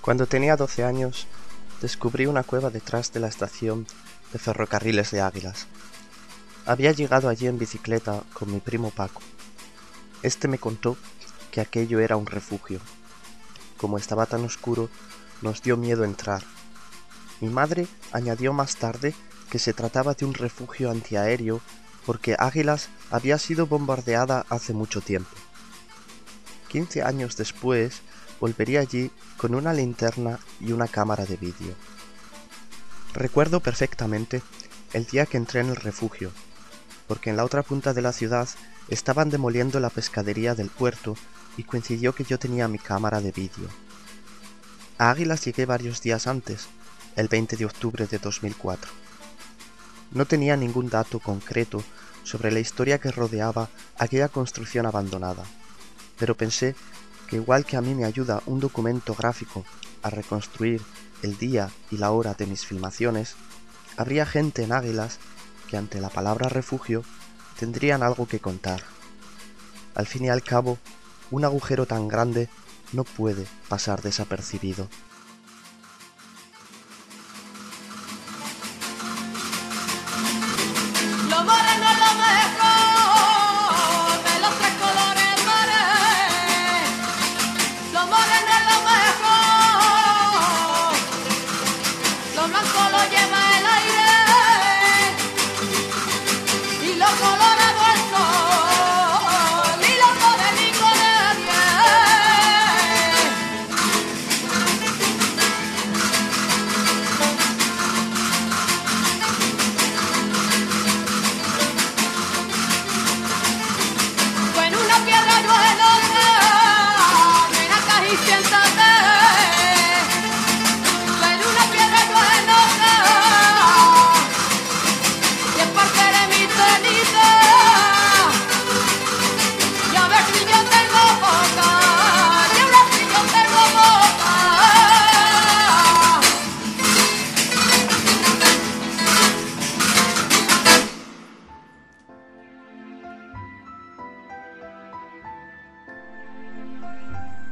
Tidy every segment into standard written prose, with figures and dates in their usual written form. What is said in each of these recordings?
Cuando tenía 12 años, descubrí una cueva detrás de la estación de ferrocarriles de Águilas. Había llegado allí en bicicleta con mi primo Paco. Este me contó que aquello era un refugio. Como estaba tan oscuro, nos dio miedo entrar. Mi madre añadió más tarde que se trataba de un refugio antiaéreo porque Águilas había sido bombardeada hace mucho tiempo. 15 años después, volvería allí con una linterna y una cámara de vídeo. Recuerdo perfectamente el día que entré en el refugio, porque en la otra punta de la ciudad estaban demoliendo la pescadería del puerto y coincidió que yo tenía mi cámara de vídeo. A Águilas llegué varios días antes, el 20 de octubre de 2004. No tenía ningún dato concreto sobre la historia que rodeaba aquella construcción abandonada, pero pensé que igual que a mí me ayuda un documento gráfico a reconstruir el día y la hora de mis filmaciones, habría gente en Águilas que ante la palabra refugio tendrían algo que contar. Al fin y al cabo, un agujero tan grande no puede pasar desapercibido.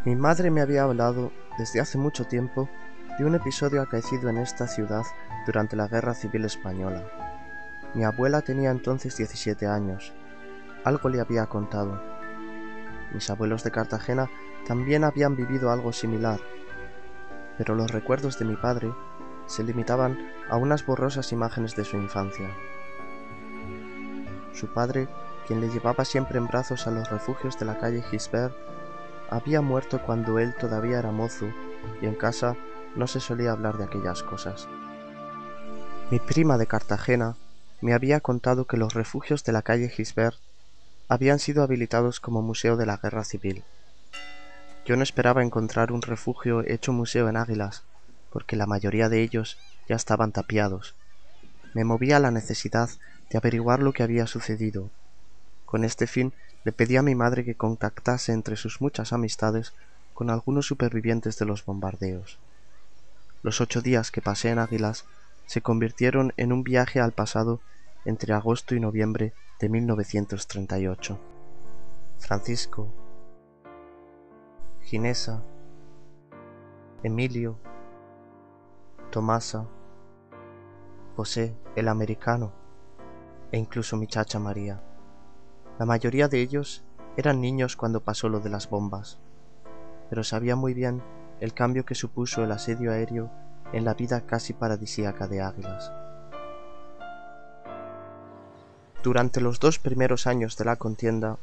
Mi madre me había hablado desde hace mucho tiempo de un episodio acaecido en esta ciudad durante la Guerra Civil Española. Mi abuela tenía entonces 17 años. Algo le había contado. Mis abuelos de Cartagena también habían vivido algo similar, pero los recuerdos de mi padre se limitaban a unas borrosas imágenes de su infancia. Su padre, quien le llevaba siempre en brazos a los refugios de la calle Gisbert, había muerto cuando él todavía era mozo y en casa no se solía hablar de aquellas cosas. Mi prima de Cartagena me había contado que los refugios de la calle Gisbert habían sido habilitados como museo de la Guerra Civil. Yo no esperaba encontrar un refugio hecho museo en Águilas, porque la mayoría de ellos ya estaban tapiados. Me movía la necesidad de averiguar lo que había sucedido. Con este fin le pedí a mi madre que contactase entre sus muchas amistades con algunos supervivientes de los bombardeos. Los 8 días que pasé en Águilas se convirtieron en un viaje al pasado entre agosto y noviembre de 1938. Francisco, Ginesa, Emilio, Tomasa, José el americano e incluso mi chacha María. La mayoría de ellos eran niños cuando pasó lo de las bombas, pero sabía muy bien el cambio que supuso el asedio aéreo en la vida casi paradisíaca de Águilas. Durante los 2 primeros años de la contienda,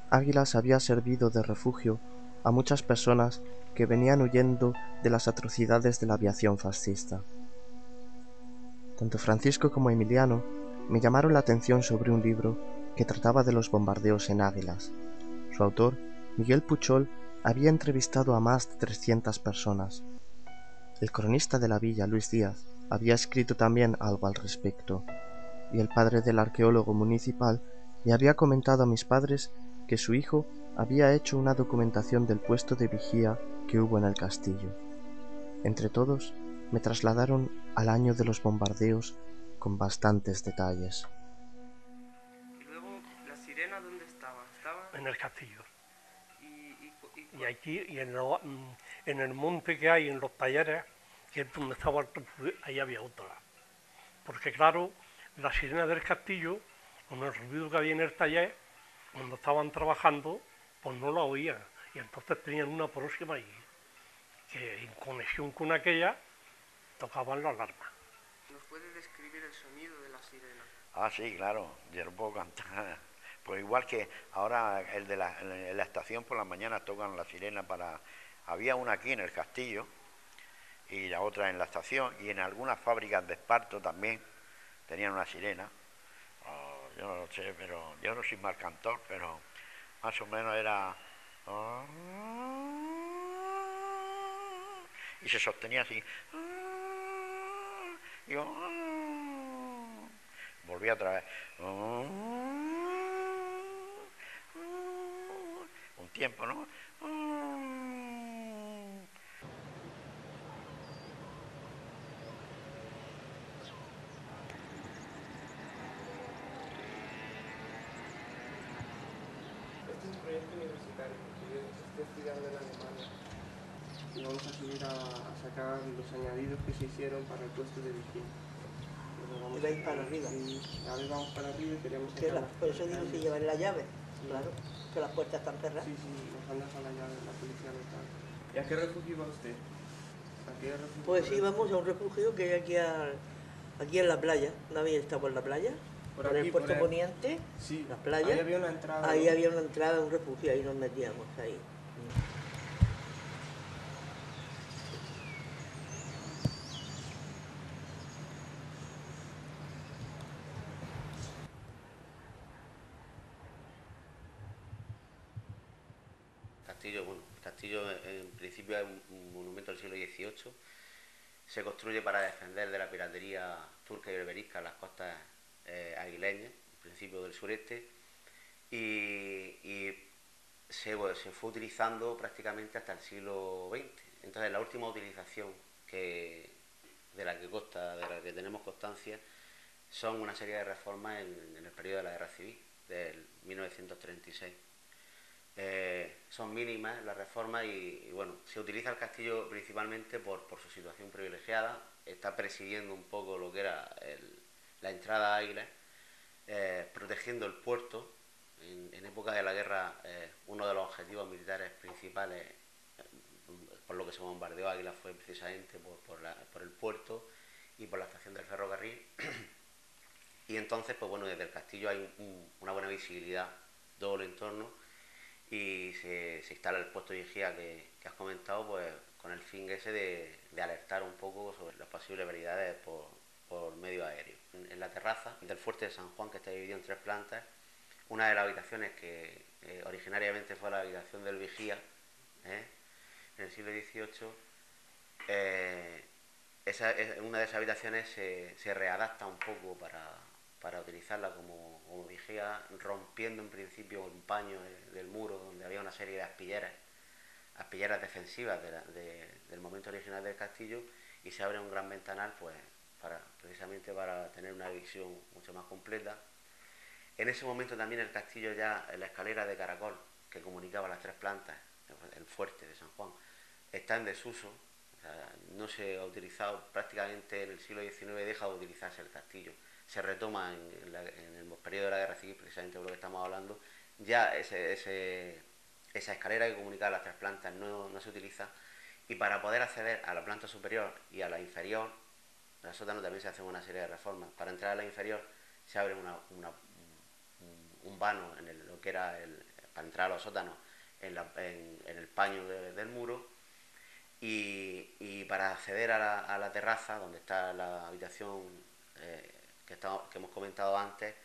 Águilas había servido de refugio a muchas personas que venían huyendo de las atrocidades de la aviación fascista. Tanto Francisco como Emiliano me llamaron la atención sobre un libro que trataba de los bombardeos en Águilas. Su autor, Miguel Puchol, había entrevistado a más de 300 personas. El cronista de la villa, Luis Díaz, había escrito también algo al respecto, y el padre del arqueólogo municipal le había comentado a mis padres que su hijo había hecho una documentación del puesto de vigía que hubo en el castillo. Entre todos, me trasladaron al año de los bombardeos con bastantes detalles. Sirena dónde estaba? ¿Estaba en el castillo. y Y aquí, en el monte que hay en los talleres, que es donde estaba el refugio, ahí había otra. Porque claro, la sirena del castillo, con el ruido que había en el taller, cuando estaban trabajando, pues no la oían. Y entonces tenían una próxima y que en conexión con aquella tocaban la alarma. ¿Nos puede describir el sonido de la sirena? Ah, sí, claro, yo lo puedo cantar. Pues igual que ahora en la estación por las mañanas tocan la sirena para... Había una aquí en el castillo y la otra en la estación, y en algunas fábricas de esparto también tenían una sirena. Oh, yo no lo sé, pero yo no soy mal cantor, pero más o menos era... Y se sostenía así. Y yo... Volví otra vez. Un tiempo, ¿no? Este es un proyecto universitario, yo estoy estudiando en Alemania y vamos a subir a sacar los añadidos que se hicieron para el puesto de vigía. Y vais para arriba. Sí, ahora vamos para arriba y queremos Que sacar por eso digo si llevan la llave, sí. claro, que las puertas están cerradas. Sí, sí, nos han dejado la llave la policía local. ¿Y a qué refugio va usted? ¿A qué refugio? Pues íbamos a un refugio que hay aquí en la playa. ¿No había estado por la playa? Por Por aquí, el puerto por poniente, sí, la playa. ahí había una entrada. Ahí ¿no? había una entrada a un refugio, ahí nos metíamos, ahí. Castillo, bueno, el castillo en principio es un monumento del siglo XVIII. Se construye para defender de la piratería turca y berberisca en las costas aguileñas, en principio del sureste, y se fue utilizando prácticamente hasta el siglo XX. Entonces la última utilización de la que consta, de la que tenemos constancia, son una serie de reformas en el periodo de la Guerra Civil, del 1936. Son mínimas las reformas y, bueno, se utiliza el castillo principalmente por su situación privilegiada. Está presidiendo un poco lo que era la entrada a Águilas, protegiendo el puerto. En época de la guerra, uno de los objetivos militares principales por lo que se bombardeó Águilas fue precisamente por el puerto y por la estación del ferrocarril. Y entonces, pues bueno, desde el castillo hay una buena visibilidad todo el entorno y se instala el puesto de vigía que has comentado, pues con el fin ese de alertar un poco sobre las posibles variedades por medio aéreo. En la terraza del fuerte de San Juan, que está dividido en 3 plantas, una de las habitaciones que originariamente fue la habitación del vigía, en el siglo XVIII, una de esas habitaciones se readapta un poco para utilizarla como vigía, rompiendo en principio un paño del muro donde había una serie de aspilleras defensivas del momento original del castillo, y se abre un gran ventanal pues precisamente para tener una visión mucho más completa. En ese momento también el castillo, ya la escalera de caracol que comunicaba las 3 plantas, el fuerte de San Juan, está en desuso. O sea, no se ha utilizado, prácticamente en el siglo XIX deja de utilizarse el castillo. Se retoma en el periodo de la Guerra Civil, precisamente por lo que estamos hablando. Ya esa escalera que comunicaba las 3 plantas no se utiliza, y para poder acceder a la planta superior y a la inferior, en el sótano también se hacen una serie de reformas. Para entrar a la inferior se abre un vano en lo que era para entrar a los sótanos en el paño del muro, y para acceder a la terraza donde está la habitación que hemos comentado antes,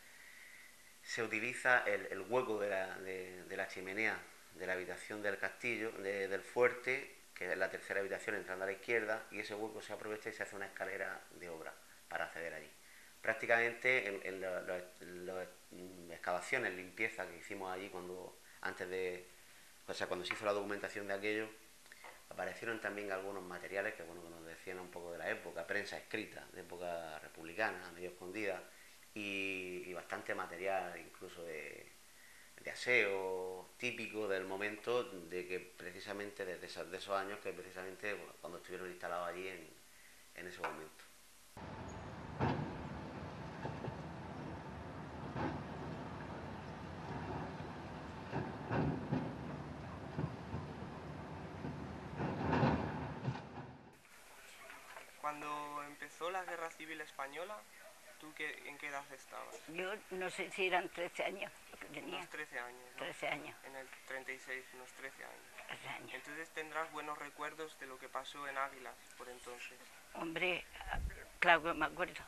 se utiliza el hueco de la chimenea de la habitación del castillo, del fuerte, que es la tercera habitación entrando a la izquierda, y ese hueco se aprovecha y se hace una escalera de obra para acceder allí. Prácticamente en las excavaciones, limpieza que hicimos allí cuando se hizo la documentación de aquello, aparecieron también algunos materiales que nos decían un poco de la época, prensa escrita de época republicana, medio escondida, y bastante material incluso de aseo típico del momento, de que precisamente de esos años, que precisamente bueno, cuando estuvieron instalados allí en ese momento. Cuando empezó la Guerra Civil Española, ¿tú en qué edad estabas? Yo no sé si eran 13 años lo que tenía. Unos 13 años, ¿no? 13 años. En el 36, unos 13 años. 13 años. Entonces tendrás buenos recuerdos de lo que pasó en Águilas por entonces. Hombre, claro que me acuerdo.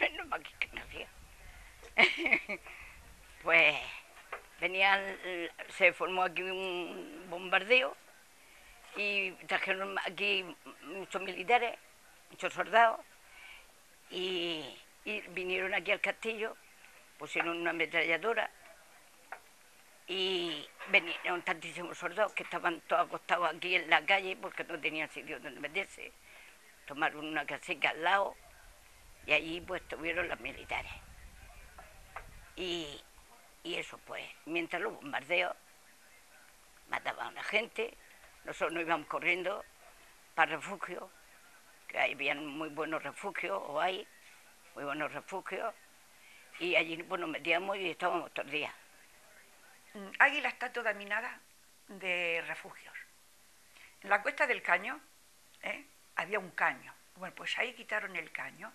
Menos mal que nacía. Pues se formó aquí un bombardeo y trajeron aquí muchos militares, muchos soldados, y vinieron aquí al castillo, pusieron una ametralladora y vinieron tantísimos soldados que estaban todos acostados aquí en la calle porque no tenían sitio donde meterse. Tomaron una casita al lado y allí pues estuvieron los militares. Y eso pues, mientras los bombardeos mataban a la gente, nosotros nos íbamos corriendo para refugio, que habían muy buenos refugios, o hay muy buenos refugios, y allí pues, nos metíamos y estábamos todos los días. Águila está toda minada de refugios. En la Cuesta del Caño había un caño. Bueno, pues ahí quitaron el caño,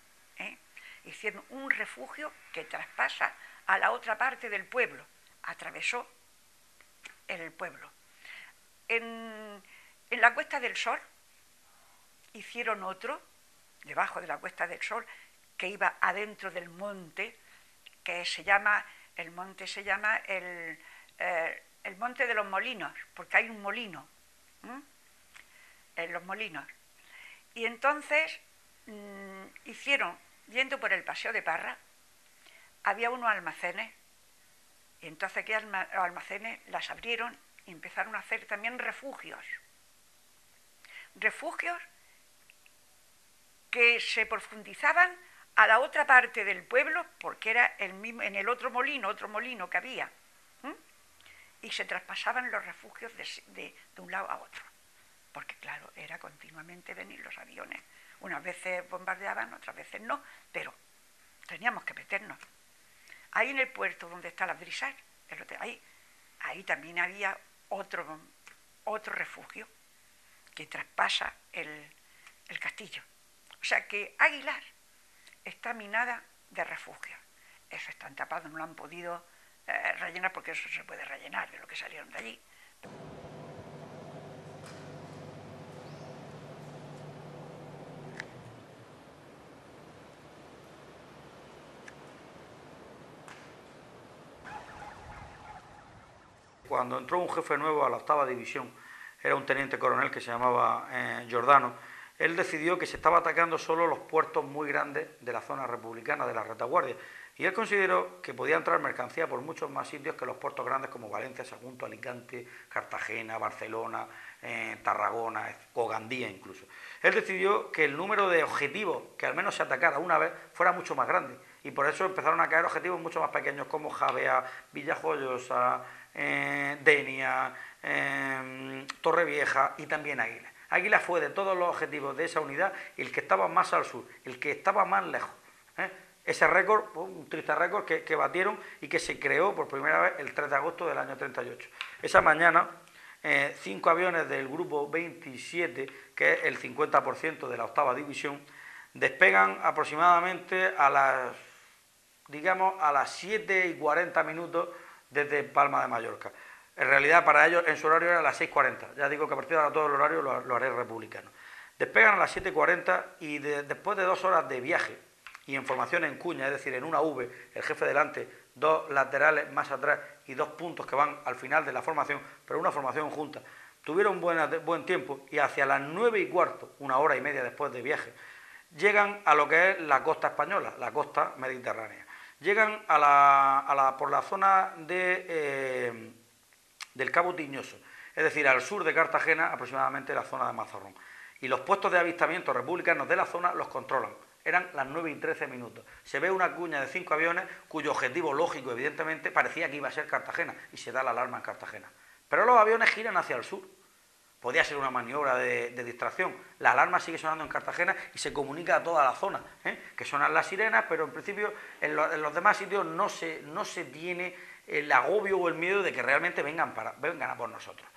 hicieron un refugio que traspasa a la otra parte del pueblo, atravesó el pueblo. En la Cuesta del Sol hicieron otro, debajo de la Cuesta del Sol, que iba adentro del monte, que el monte se llama el Monte de los Molinos, porque hay un molino, en los molinos. Y entonces hicieron, yendo por el Paseo de Parra, había unos almacenes, y entonces aquellos almacenes las abrieron y empezaron a hacer también refugios. Refugios que se profundizaban a la otra parte del pueblo, porque era en el otro molino que había, y se traspasaban los refugios de un lado a otro, porque claro, era continuamente venir los aviones. Unas veces bombardeaban, otras veces no, pero teníamos que meternos. Ahí en el puerto donde está la Brisas, ahí también había otro refugio que traspasa el castillo. O sea que Águilas está minada de refugios. Eso están tapados, no lo han podido rellenar, porque eso se puede rellenar de lo que salieron de allí. Cuando entró un jefe nuevo a la 8ª División, era un teniente coronel que se llamaba Giordano, él decidió que se estaba atacando solo los puertos muy grandes de la zona republicana, de la retaguardia, y él consideró que podía entrar mercancía por muchos más sitios que los puertos grandes como Valencia, Sagunto, Alicante, Cartagena, Barcelona, Tarragona o Gandía incluso. Él decidió que el número de objetivos que al menos se atacara una vez fuera mucho más grande, y por eso empezaron a caer objetivos mucho más pequeños como Javea, Villajoyosa, Denia, Torrevieja y también Águila. Águila fue de todos los objetivos de esa unidad el que estaba más al sur, el que estaba más lejos. Ese récord, un triste récord que batieron y que se creó por primera vez el 3 de agosto del año 38. Esa mañana, 5 aviones del grupo 27, que es el 50% de la 8ª División, despegan aproximadamente a las 7:40 desde Palma de Mallorca. En realidad, para ellos, en su horario era las 6:40. Ya digo que a partir de ahora todo el horario lo haré republicano. Despegan a las 7:40 y después de 2 horas de viaje y en formación en cuña, es decir, en una V, el jefe delante, 2 laterales más atrás y 2 puntos que van al final de la formación, pero una formación junta. Tuvieron buen tiempo y hacia las 9:15, 1 hora y media después de viaje, llegan a lo que es la costa española, la costa mediterránea. Llegan por la zona del Cabo Tiñoso, es decir, al sur de Cartagena, aproximadamente la zona de Mazarrón. Y los puestos de avistamiento republicanos de la zona los controlan. Eran las 9:13. Se ve una cuña de 5 aviones cuyo objetivo lógico, evidentemente, parecía que iba a ser Cartagena, y se da la alarma en Cartagena. Pero los aviones giran hacia el sur. Podía ser una maniobra de distracción. La alarma sigue sonando en Cartagena y se comunica a toda la zona, que suenan las sirenas, pero en principio en los demás sitios no se tiene el agobio o el miedo de que realmente vengan a por nosotros.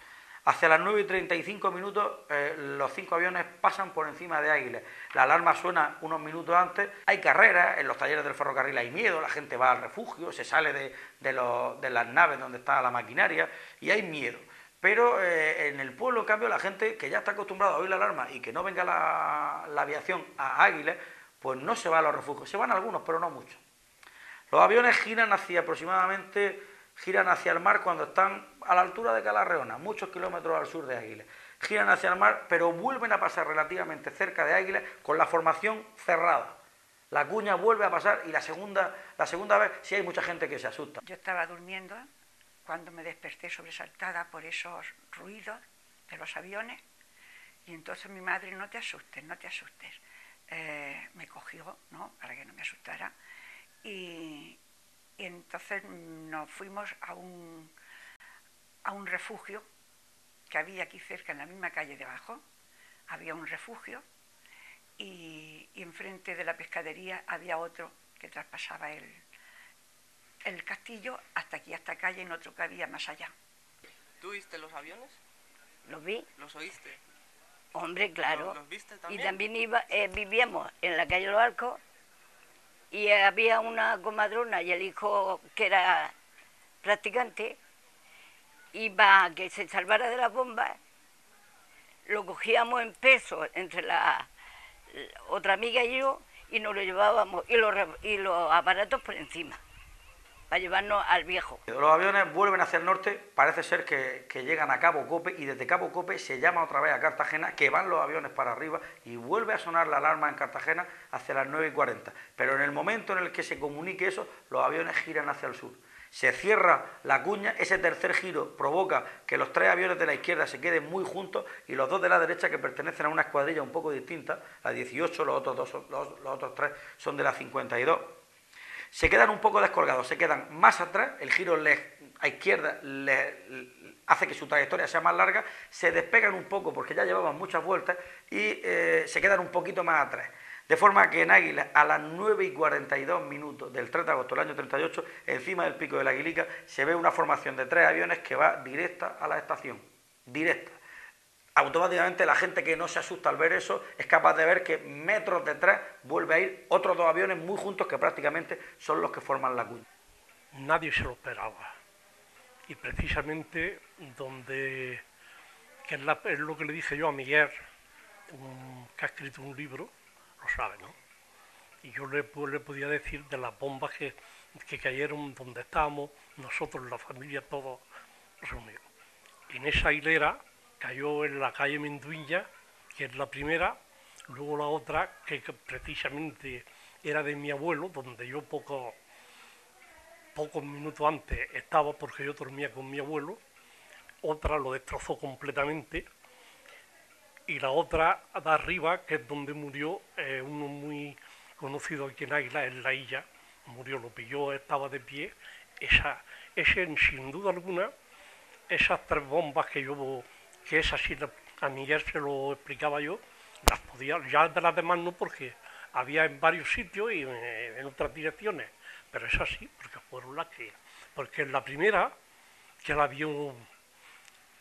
Hacia las 9:35 los 5 aviones pasan por encima de Águiles. La alarma suena unos minutos antes. Hay carreras, en los talleres del ferrocarril hay miedo, la gente va al refugio, se sale de las naves donde está la maquinaria y hay miedo. Pero en el pueblo, en cambio, la gente que ya está acostumbrada a oír la alarma y que no venga la aviación a Águiles, pues no se va a los refugios. Se van algunos, pero no muchos. Los aviones giran hacia el mar cuando están a la altura de Calarreona, muchos kilómetros al sur de Águiles. Giran hacia el mar, pero vuelven a pasar relativamente cerca de Águiles con la formación cerrada. La cuña vuelve a pasar y la segunda vez sí hay mucha gente que se asusta. Yo estaba durmiendo cuando me desperté sobresaltada por esos ruidos de los aviones y entonces mi madre, no te asustes, me cogió, ¿no?, para que no me asustara, y entonces nos fuimos a un refugio que había aquí cerca, en la misma calle de abajo, había un refugio y enfrente de la pescadería había otro que traspasaba el castillo hasta aquí, hasta calle, en otro que había más allá. ¿Tú viste los aviones? ¿Los vi? ¿Los oíste? Hombre, claro. ¿Los viste también? Y también vivíamos en la calle Los Arcos y había una comadrona y el hijo que era practicante, iba a que se salvara de las bombas, lo cogíamos en peso entre la otra amiga y yo y nos lo llevábamos y los aparatos por encima para llevarnos al viejo. Los aviones vuelven hacia el norte, parece ser que llegan a Cabo Cope y desde Cabo Cope se llama otra vez a Cartagena, que van los aviones para arriba y vuelve a sonar la alarma en Cartagena hacia las 9:40. Pero en el momento en el que se comunique eso, los aviones giran hacia el sur. Se cierra la cuña, ese tercer giro provoca que los 3 aviones de la izquierda se queden muy juntos y los 2 de la derecha, que pertenecen a una escuadrilla un poco distinta, la 18, los otros 3 son de la 52, se quedan un poco descolgados, se quedan más atrás, el giro a izquierda hace que su trayectoria sea más larga, se despegan un poco porque ya llevaban muchas vueltas y se quedan un poquito más atrás. De forma que en Águilas, a las 9:42 del 3 de agosto del año 38, encima del pico de la Aguilica, se ve una formación de 3 aviones que va directa a la estación. Directa. Automáticamente la gente que no se asusta al ver eso es capaz de ver que metros detrás vuelve a ir otros 2 aviones muy juntos que prácticamente son los que forman la cuña. Nadie se lo esperaba. Y precisamente que es lo que le dije yo a Miguel, que ha escrito un libro, lo sabe, ¿no? Y yo le podía decir de las bombas que cayeron donde estábamos, nosotros, la familia, todos reunidos. En esa hilera cayó en la calle Menduiña, que es la primera, luego la otra, que precisamente era de mi abuelo, donde yo pocos minutos antes estaba porque yo dormía con mi abuelo, otra lo destrozó completamente, y la otra de arriba, que es donde murió uno muy conocido aquí en Águila, en la Illa, murió, lo pilló, estaba de pie. Sin duda alguna, esas 3 bombas que esas sí a Miguel se lo explicaba yo, las podía, ya de las demás no, porque había en varios sitios y en otras direcciones, pero esas sí, porque fueron las que, porque en la primera, que la vio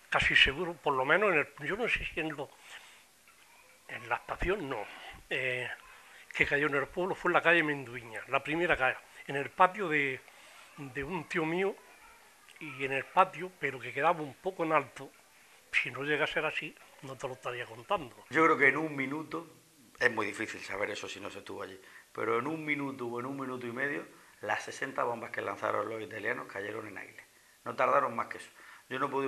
casi seguro, por lo menos yo no sé si en la estación no, que cayó en el pueblo, fue en la calle Menduiña, la primera calle, en el patio de un tío mío, y en el patio, pero que quedaba un poco en alto. Si no llega a ser así, no te lo estaría contando. Yo creo que en un minuto, es muy difícil saber eso si no se estuvo allí, pero en un minuto o en un minuto y medio, las 60 bombas que lanzaron los italianos cayeron en Águilas. No tardaron más que eso. Yo no me puedo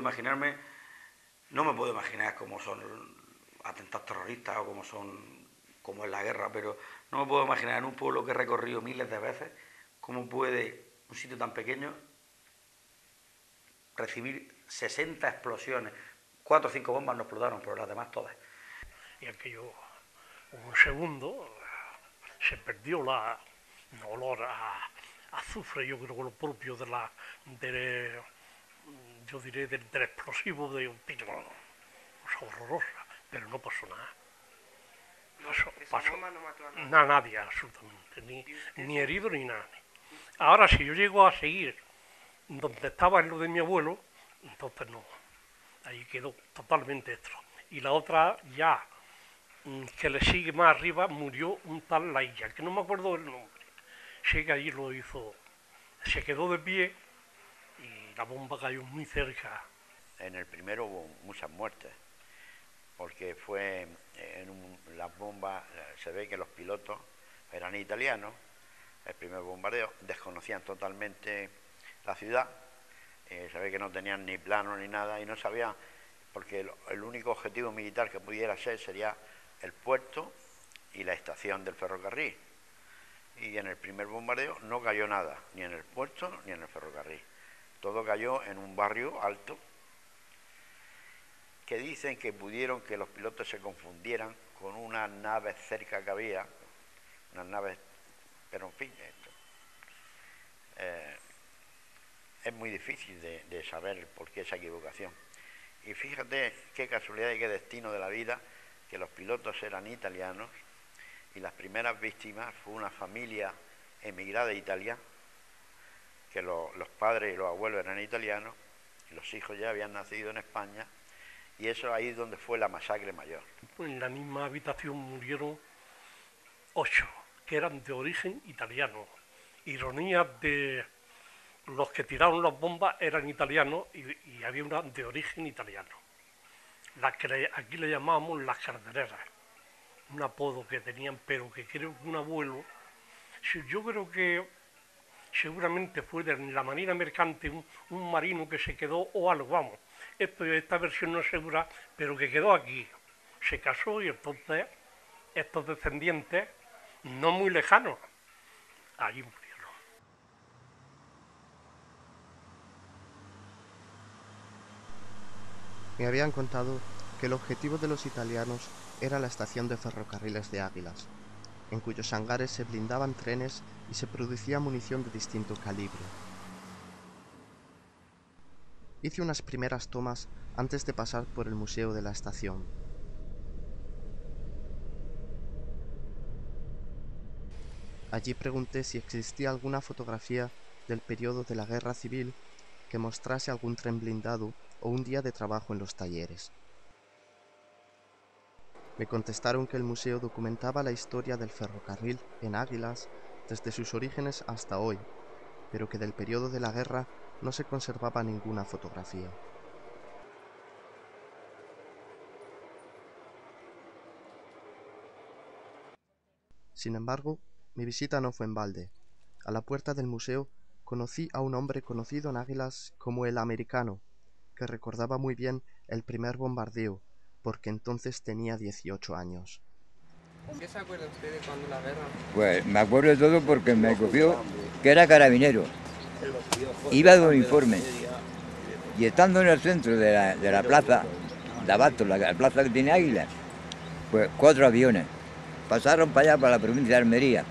imaginar cómo son atentados terroristas o como es la guerra, pero no me puedo imaginar en un pueblo que he recorrido miles de veces cómo puede un sitio tan pequeño recibir 60 explosiones. 4 o 5 bombas no explotaron, pero las demás todas. Y aquello, un segundo, se perdió la olor a azufre, yo creo que lo propio yo diré del explosivo de un tiro, cosa horrorosa, pero no pasó nada. Esa bomba no mató a nadie. Nadie, absolutamente, ni herido ni nada. Ahora, si yo llego a seguir donde estaba en lo de mi abuelo, entonces no, ahí quedó totalmente esto. Y la otra ya, que le sigue más arriba, murió un tal Lailla, que no me acuerdo del nombre. Sé que allí lo hizo, se quedó de pie y la bomba cayó muy cerca. En el primero hubo muchas muertes, porque fue las bombas, se ve que los pilotos eran italianos, el primer bombardeo, desconocían totalmente la ciudad, se ve que no tenían ni plano ni nada y no sabían, porque el único objetivo militar que pudiera ser sería el puerto y la estación del ferrocarril. Y en el primer bombardeo no cayó nada, ni en el puerto ni en el ferrocarril. Todo cayó en un barrio alto, que dicen que pudieron que los pilotos se confundieran con unas naves cerca que había, unas naves, pero en fin, es muy difícil de saber por qué esa equivocación. Y fíjate qué casualidad y qué destino de la vida, que los pilotos eran italianos y las primeras víctimas fue una familia emigrada de Italia, que los padres y los abuelos eran italianos y los hijos ya habían nacido en España, y eso ahí es donde fue la masacre mayor. En la misma habitación murieron 8, que eran de origen italiano. Ironía de los que tiraron las bombas eran italianos y había una de origen italiano. Las que aquí le llamábamos las cardereras, un apodo que tenían, pero que creo que un abuelo, yo creo que seguramente fue de la marina mercante, un marino que se quedó o algo, vamos. Esta versión no es segura, pero que quedó aquí. Se casó y entonces estos descendientes, no muy lejanos, allí murieron. Me habían contado que el objetivo de los italianos era la estación de ferrocarriles de Águilas, en cuyos hangares se blindaban trenes y se producía munición de distinto calibre. Hice unas primeras tomas antes de pasar por el museo de la estación. Allí pregunté si existía alguna fotografía del periodo de la Guerra Civil que mostrase algún tren blindado o un día de trabajo en los talleres. Me contestaron que el museo documentaba la historia del ferrocarril en Águilas desde sus orígenes hasta hoy, pero que del periodo de la guerra no se conservaba ninguna fotografía. Sin embargo, mi visita no fue en balde. A la puerta del museo conocí a un hombre conocido en Águilas como el Americano, que recordaba muy bien el primer bombardeo, porque entonces tenía 18 años. ¿Qué se acuerda usted de cuando la guerra? Pues me acuerdo de todo porque me cogió que era carabinero. Iba de uniforme. Y estando en el centro de la plaza, de Abasto, la plaza que tiene Águilas, pues 4 aviones pasaron para allá, para la provincia de Almería,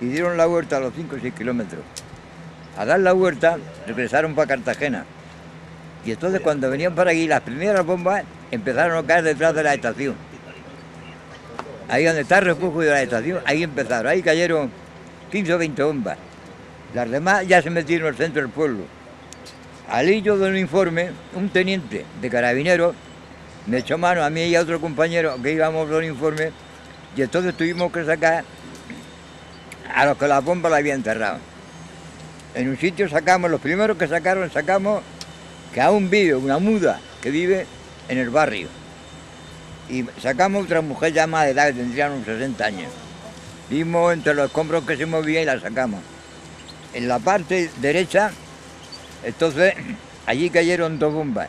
y dieron la vuelta a los 5 o 6 kilómetros. A dar la vuelta, regresaron para Cartagena. Y entonces cuando venían para aquí, las primeras bombas empezaron a caer detrás de la estación. Ahí donde está el refugio de la estación, ahí empezaron, ahí cayeron 15 o 20 bombas. Las demás ya se metieron al centro del pueblo. Al hillo del uniforme, un teniente de carabineros me echó mano a mí y a otro compañero que íbamos del uniforme, y entonces tuvimos que sacar a los que las bombas la habían enterrado. En un sitio sacamos, los primeros que sacamos que aún vive una muda que vive en el barrio. Y sacamos otra mujer ya más de edad, que tendría unos 60 años. Vimos entre los escombros que se movían y la sacamos. En la parte derecha, entonces, allí cayeron 2 bombas.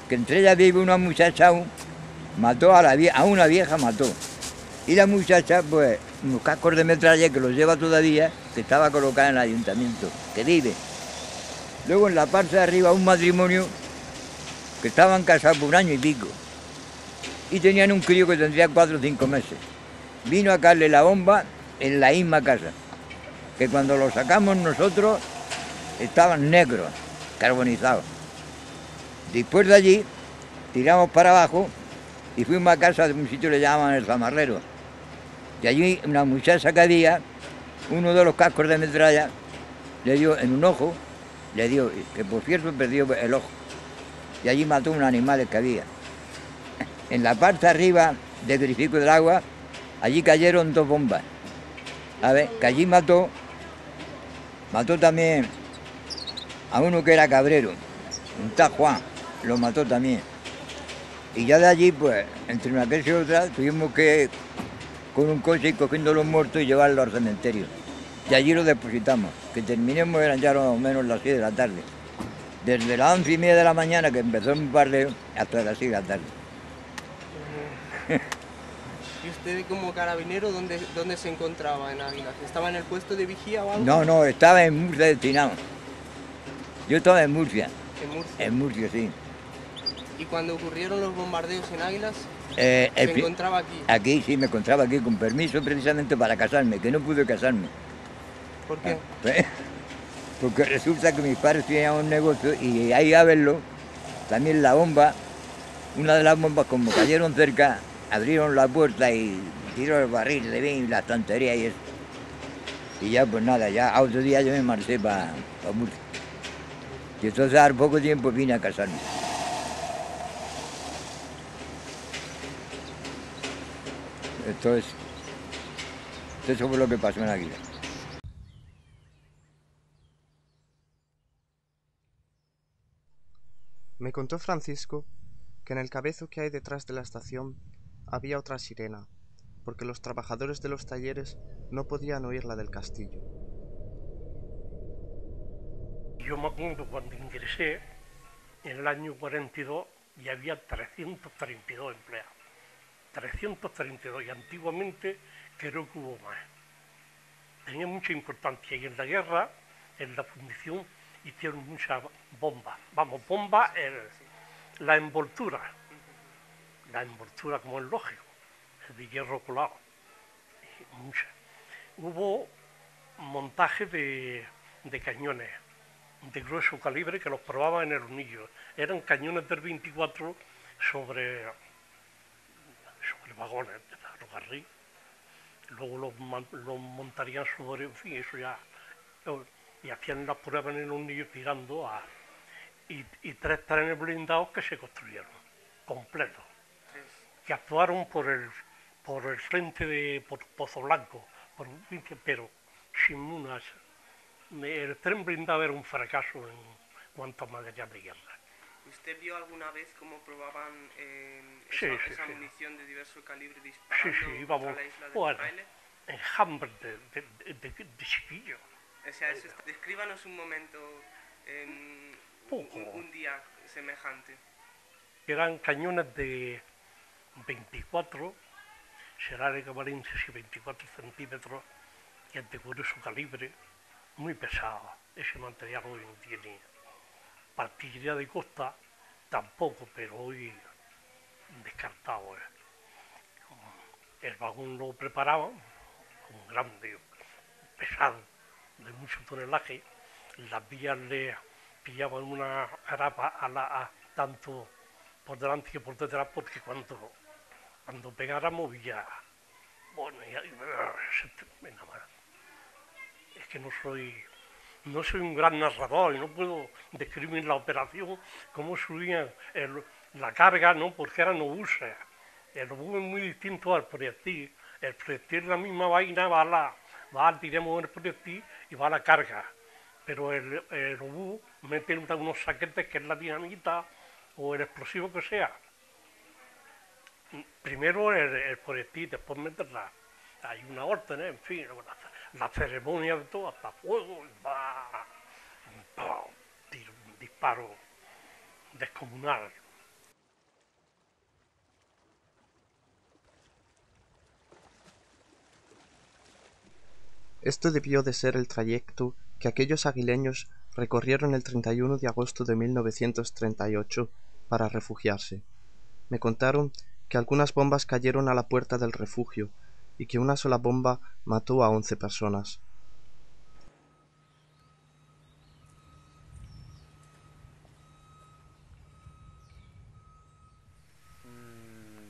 Que entre ellas vive una muchacha aún, mató a una vieja, mató. Y la muchacha, pues, unos cascos de metralla que los lleva todavía, que estaba colocada en el ayuntamiento, que vive. Luego en la parte de arriba un matrimonio que estaban casados por 1 año y pico. Y tenían un crío que tendría 4 o 5 meses. Vino a caerle la bomba en la misma casa, que cuando los sacamos nosotros estaban negros, carbonizados. Después de allí tiramos para abajo y fuimos a casa de un sitio que le llaman el Zamarrero. Y allí una muchacha que había, uno de los cascos de metralla, le dio en un ojo, le dio, que por cierto perdió el ojo. Y allí mató un animal que había. En la parte arriba del Grifico del Agua, allí cayeron 2 bombas. A ver, que allí mató también a uno que era cabrero, un tal Juan, lo mató también. Y ya de allí, pues, entre una cosa y otra, tuvimos que, con un coche, ir cogiendo los muertos y llevarlos al cementerio. Y allí los depositamos, que terminemos eran ya más o menos las 6 de la tarde. Desde las 11:30 de la mañana, que empezó el bombardeo, hasta las 6 de la tarde. ¿Y usted como carabinero dónde se encontraba en Águilas? ¿Estaba en el puesto de vigía o algo? No, estaba en Murcia destinado. Yo estaba en Murcia. ¿En Murcia? En Murcia, sí. ¿Y cuando ocurrieron los bombardeos en Águilas, se encontraba aquí? Aquí, sí, me encontraba aquí con permiso precisamente para casarme, que no pude casarme. ¿Por qué? Porque resulta que mis padres tenían un negocio y ahí a verlo, también la bomba, una de las bombas como cayeron cerca, abrieron la puerta y tiró el barril de vino y la estantería y eso. Y ya pues nada, ya a otro día yo me marché para Murcia. Y entonces al poco tiempo vine a casarme. Entonces, eso fue lo que pasó en Águila. Me contó Francisco que en el cabezo que hay detrás de la estación había otra sirena, porque los trabajadores de los talleres no podían oír la del castillo. Yo me acuerdo cuando ingresé, en el año 42, y había 332 empleados. 332, y antiguamente creo que hubo más. Tenía mucha importancia, y en la guerra, en la fundición, hicieron muchas bombas. Vamos, bombas, la envoltura como es lógico, de hierro colado, muchas. Hubo montaje de cañones de grueso calibre que los probaban en el hornillo. Eran cañones del 24 sobre vagones de ferrocarril. Luego los montarían sobre, en fin, eso ya. Y hacían las pruebas en el hornillo tirando y 3 trenes blindados que se construyeron, completos, que actuaron por el frente por Pozo Blanco, pero sin unas. El tren blindado era un fracaso en cuanto a material de guerra. ¿Usted vio alguna vez cómo probaban esa munición de diverso calibre disparando contra la isla de Fraile? Enjambres de chiquillos. O sea, descríbanos un momento, un día semejante. Eran cañones de 24, será el equivalente a 24 centímetros, que es de grueso calibre, muy pesado. Ese material hoy no tiene. Artillería de costa tampoco, pero hoy descartado. El vagón lo preparaban, un grande, pesado, de mucho tonelaje. Las vías le pillaban una grapa tanto por delante que por detrás, porque cuando pegara movía. Bueno, venga, más. Es que no soy un gran narrador y no puedo describir la operación, cómo subían la carga, ¿no? Porque eran obuses. El obús es muy distinto al proyectil. El proyectil es la misma vaina, diremos el proyectil y va a la carga. Pero el obús mete unos saquetes que es la dinamita o el explosivo que sea. Primero el proyectil, después meterla. Hay una orden, en fin, la ceremonia de todo, hasta fuego, un disparo descomunal. Esto debió de ser el trayecto que aquellos aguileños recorrieron el 31 de agosto de 1938 para refugiarse. Me contaron que algunas bombas cayeron a la puerta del refugio y que una sola bomba mató a 11 personas.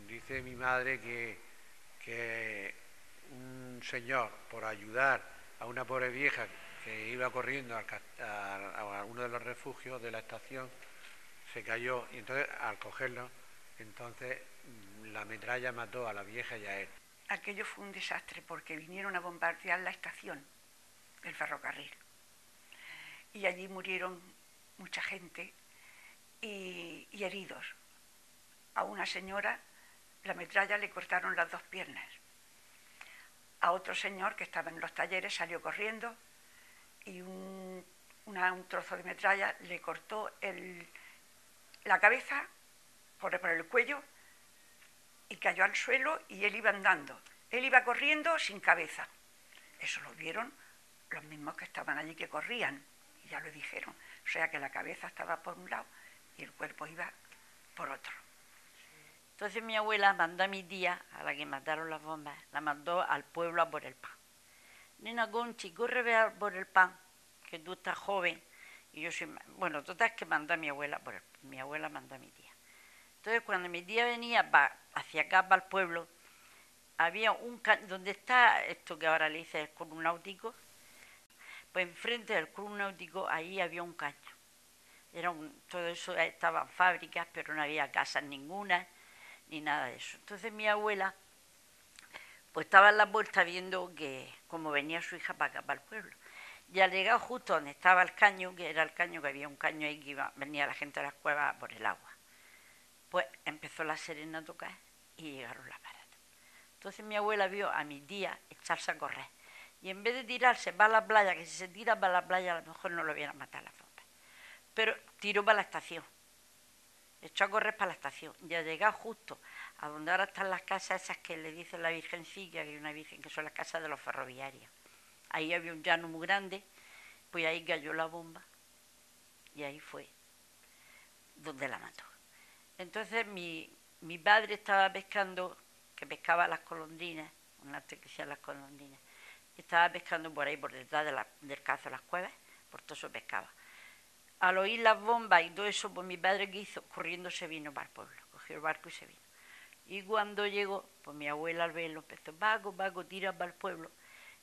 Dice mi madre que un señor, por ayudar a una pobre vieja que iba corriendo a uno de los refugios de la estación, se cayó y entonces al cogerlo, entonces la metralla mató a la vieja y a él. Aquello fue un desastre porque vinieron a bombardear la estación, el ferrocarril, y allí murieron mucha gente y heridos. A una señora la metralla le cortaron las 2 piernas. A otro señor que estaba en los talleres salió corriendo y un trozo de metralla le cortó la cabeza por el cuello y cayó al suelo y él iba andando. Él iba corriendo sin cabeza. Eso lo vieron los mismos que estaban allí que corrían y ya lo dijeron. O sea que la cabeza estaba por un lado y el cuerpo iba por otro. Entonces mi abuela mandó a mi tía, a la que mataron las bombas, la mandó al pueblo a por el pan. Nena Conchi, corre a por el pan, que tú estás joven. Y yo soy... Bueno, total que mandó a mi abuela por el pan. Mi abuela mandó a mi tía. Entonces cuando mi tía venía hacia acá, para el pueblo, había un caño, donde está esto que ahora le dice el club náutico, pues enfrente del club náutico ahí había un caño. Todo eso estaban fábricas, pero no había casas ninguna, ni nada de eso. Entonces mi abuela pues estaba en la puerta viendo que como venía su hija para acá, para el pueblo. Y al llegar justo donde estaba el caño, que era el caño, que había un caño ahí que venía la gente de las cuevas por el agua, pues empezó la sirena a tocar y llegaron las baratas. Entonces mi abuela vio a mi tía echarse a correr. Y en vez de tirarse para la playa, que si se tira para la playa a lo mejor no lo hubieran matado las bombas, pero tiró para la estación. Echó a correr para la estación y al llegar justo a donde ahora están las casas esas que le dicen la Virgencilla, que hay una virgen, que son las casas de los ferroviarios. Ahí había un llano muy grande, pues ahí cayó la bomba y ahí fue donde la mató. Entonces mi padre estaba pescando, que pescaba las golondrinas, un arte que hacían las golondrinas, estaba pescando por ahí, por detrás del cazo de las cuevas, por todo eso pescaba. Al oír las bombas y todo eso, pues mi padre, ¿qué hizo? Corriendo se vino para el pueblo, cogió el barco y se vino. Y cuando llegó, pues mi abuela al verlo empezó, Paco, tira para el pueblo,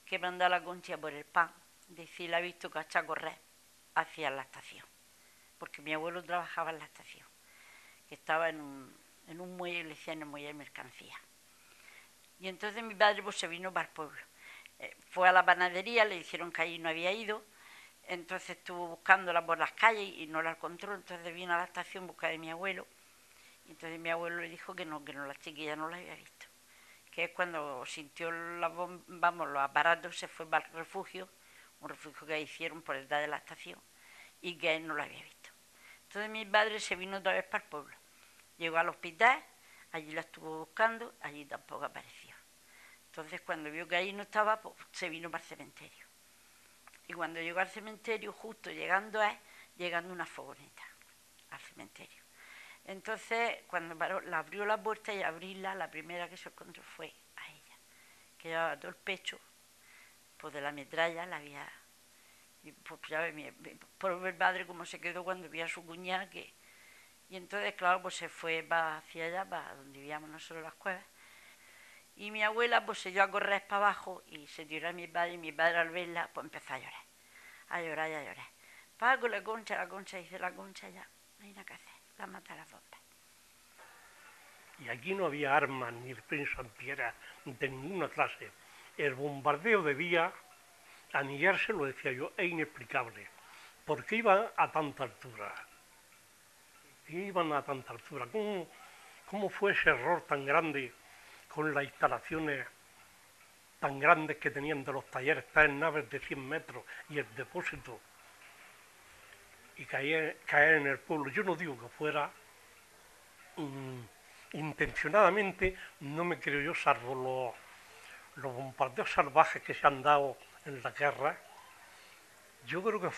que manda a la Concha por el pan. Decir, la ha visto que ha echado a correr hacia la estación, porque mi abuelo trabajaba en la estación, que estaba en un muelle, le decían el muelle de mercancía. Y entonces mi padre pues se vino para el pueblo. Fue a la panadería, le dijeron que allí no había ido. Entonces estuvo buscándola por las calles y no la encontró, entonces vino a la estación a buscar a mi abuelo. Entonces mi abuelo le dijo que no, la chiquilla no la había visto. Que es cuando sintió los aparatos, se fue para el refugio, un refugio que hicieron por detrás de la estación, y que él no la había visto. Entonces mi padre se vino otra vez para el pueblo. Llegó al hospital, allí la estuvo buscando, allí tampoco apareció. Entonces cuando vio que allí no estaba, pues se vino para el cementerio. Y cuando llegó al cementerio, justo llegando una furgoneta al cementerio. Entonces, cuando paró, la abrió la puerta y abrirla, la primera que se encontró fue a ella, que llevaba todo el pecho, pues de la metralla la había... Pues ya ve, por mi padre cómo se quedó cuando vio a su cuñada, que... Y entonces, claro, pues se fue hacia allá, para donde vivíamos nosotros las cuevas. Y mi abuela pues se dio a correr para abajo y se tiró a mi padre, y mi padre al verla pues empezó a llorar y a llorar. Paco, la Concha, dice la Concha ya, no hay nada que hacer, la mata a las bombas. Y aquí no había armas ni defensa antiaérea de ninguna clase. El bombardeo debía anillarse, lo decía yo, es inexplicable. ¿Por qué iban a tanta altura? ¿Cómo fue ese error tan grande con las instalaciones tan grandes que tenían de los talleres, tres naves de 100 metros y el depósito, y caer en el pueblo? Yo no digo que fuera intencionadamente, no me creo yo, salvo los bombardeos salvajes que se han dado en la guerra. Yo creo que